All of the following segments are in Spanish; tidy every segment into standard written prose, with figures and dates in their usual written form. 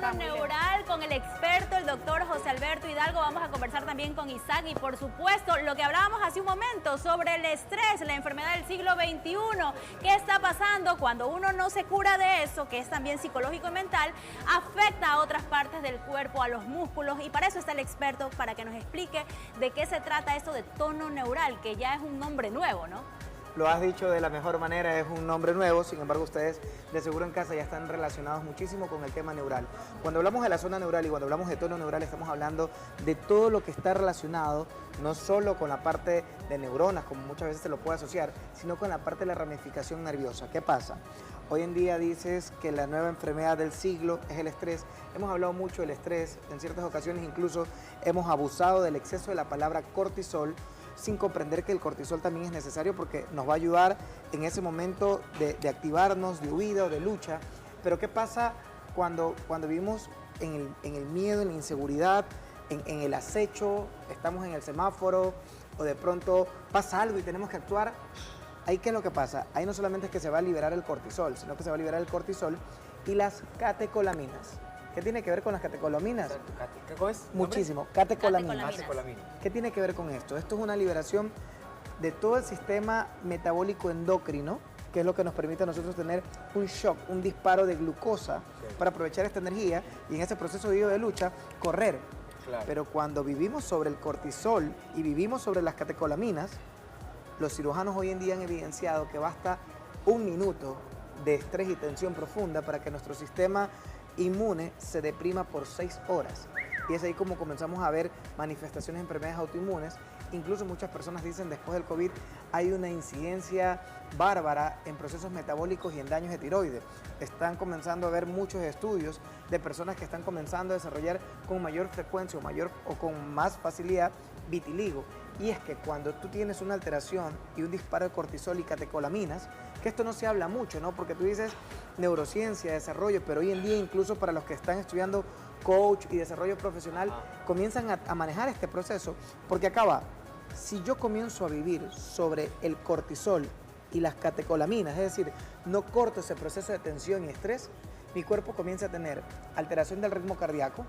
Tono Neural con el experto, el doctor José Alberto Hidalgo. Vamos a conversar también con Isaac y, por supuesto, lo que hablábamos hace un momento sobre el estrés, la enfermedad del siglo XXI. ¿Qué está pasando cuando uno no se cura de eso, que es también psicológico y mental, afecta a otras partes del cuerpo, a los músculos? Y para eso está el experto, para que nos explique de qué se trata esto de tono neural, que ya es un nombre nuevo, ¿no? Lo has dicho de la mejor manera, es un nombre nuevo, sin embargo ustedes de seguro en casa ya están relacionados muchísimo con el tema neural. Cuando hablamos de la zona neural y cuando hablamos de tono neural estamos hablando de todo lo que está relacionado, no solo con la parte de neuronas, como muchas veces se lo puede asociar, sino con la parte de la ramificación nerviosa. ¿Qué pasa? Hoy en día dices que la nueva enfermedad del siglo es el estrés. Hemos hablado mucho del estrés, en ciertas ocasiones incluso hemos abusado del exceso de la palabra cortisol, sin comprender que el cortisol también es necesario porque nos va a ayudar en ese momento de activarnos, de huida o de lucha. Pero ¿qué pasa cuando vivimos en el miedo, en la inseguridad, en el acecho, estamos en el semáforo o de pronto pasa algo y tenemos que actuar? Ahí, ¿qué es lo que pasa? Ahí no solamente es que se va a liberar el cortisol, sino que se va a liberar el cortisol y las catecolaminas. ¿Qué tiene que ver con las catecolaminas? ¿Cómo es? Muchísimo. Catecolaminas. Catecolaminas. ¿Qué tiene que ver con esto? Esto es una liberación de todo el sistema metabólico endocrino, que es lo que nos permite a nosotros tener un shock, un disparo de glucosa para aprovechar esta energía y en ese proceso de lucha, correr. Claro. Pero cuando vivimos sobre el cortisol y vivimos sobre las catecolaminas, los cirujanos hoy en día han evidenciado que basta un minuto de estrés y tensión profunda para que nuestro sistema inmune se deprima por 6 horas. Y es ahí como comenzamos a ver manifestaciones de enfermedades autoinmunes. Incluso muchas personas dicen después del COVID hay una incidencia bárbara en procesos metabólicos y en daños de tiroides. Están comenzando a ver muchos estudios de personas que están comenzando a desarrollar con mayor frecuencia o con más facilidad vitiligo. Y es que cuando tú tienes una alteración y un disparo de cortisol y catecolaminas, que esto no se habla mucho, ¿no? Porque tú dices neurociencia, desarrollo, pero hoy en día incluso para los que están estudiando coach y desarrollo profesional, comienzan a manejar este proceso, porque acaba, si yo comienzo a vivir sobre el cortisol y las catecolaminas, es decir, no corto ese proceso de tensión y estrés, mi cuerpo comienza a tener alteración del ritmo cardíaco,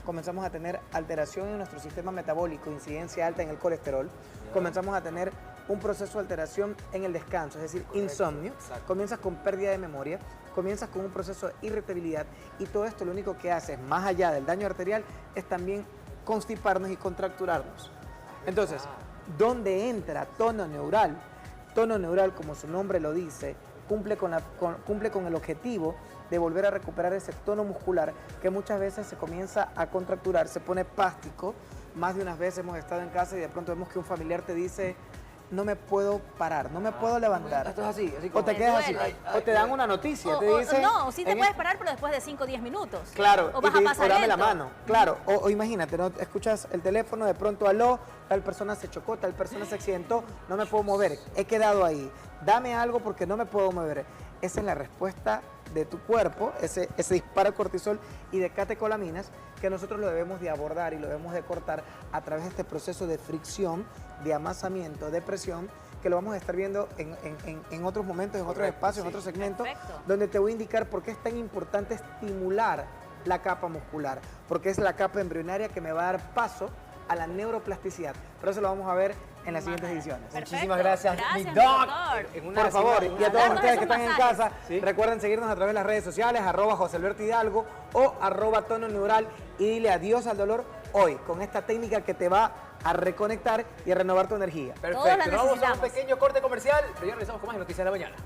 comenzamos a tener alteración en nuestro sistema metabólico, incidencia alta en el colesterol, comenzamos a tener un proceso de alteración en el descanso, es decir, insomnio, comienzas con pérdida de memoria, comienzas con un proceso de irritabilidad y todo esto lo único que hace, más allá del daño arterial, es también constiparnos y contracturarnos. Entonces, ¿dónde entra tono neural? Tono neural, como su nombre lo dice, cumple con el objetivo de volver a recuperar ese tono muscular que muchas veces se comienza a contracturar, se pone espástico. Más de unas veces hemos estado en casa y de pronto vemos que un familiar te dice: no me puedo parar, no me puedo levantar. Esto es así como... O te quedas así, o te dan una noticia, te dicen... No, sí te puedes parar, pero después de 5 o 10 minutos. Claro, o vas a pasar dame la lento. mano. Claro, o imagínate, ¿no? Escuchas el teléfono, de pronto, aló, tal persona se chocó, tal persona se accidentó, no me puedo mover, he quedado ahí. Dame algo porque no me puedo mover. Esa es la respuesta de tu cuerpo, ese disparo de cortisol y de catecolaminas, que nosotros lo debemos de abordar y lo debemos de cortar a través de este proceso de fricción, de amasamiento, de presión, que lo vamos a estar viendo en otros momentos, en otros espacios, en otros segmentos, donde te voy a indicar por qué es tan importante estimular la capa muscular, porque es la capa embrionaria que me va a dar paso a la neuroplasticidad. Pero eso lo vamos a ver en las siguientes ediciones. Perfecto. Muchísimas gracias, mi Gracias, doc. doctor. Por favor, y a todos ustedes que están en casa, ¿Sí? recuerden seguirnos a través de las redes sociales, @José Alberto Hidalgo o @Tono Neural, y dile adiós al dolor hoy con esta técnica que te va a reconectar y a renovar tu energía. Todos la Perfecto, nos vamos a un necesitamos. pequeño corte comercial, pero ya regresamos con más Noticias de la Mañana.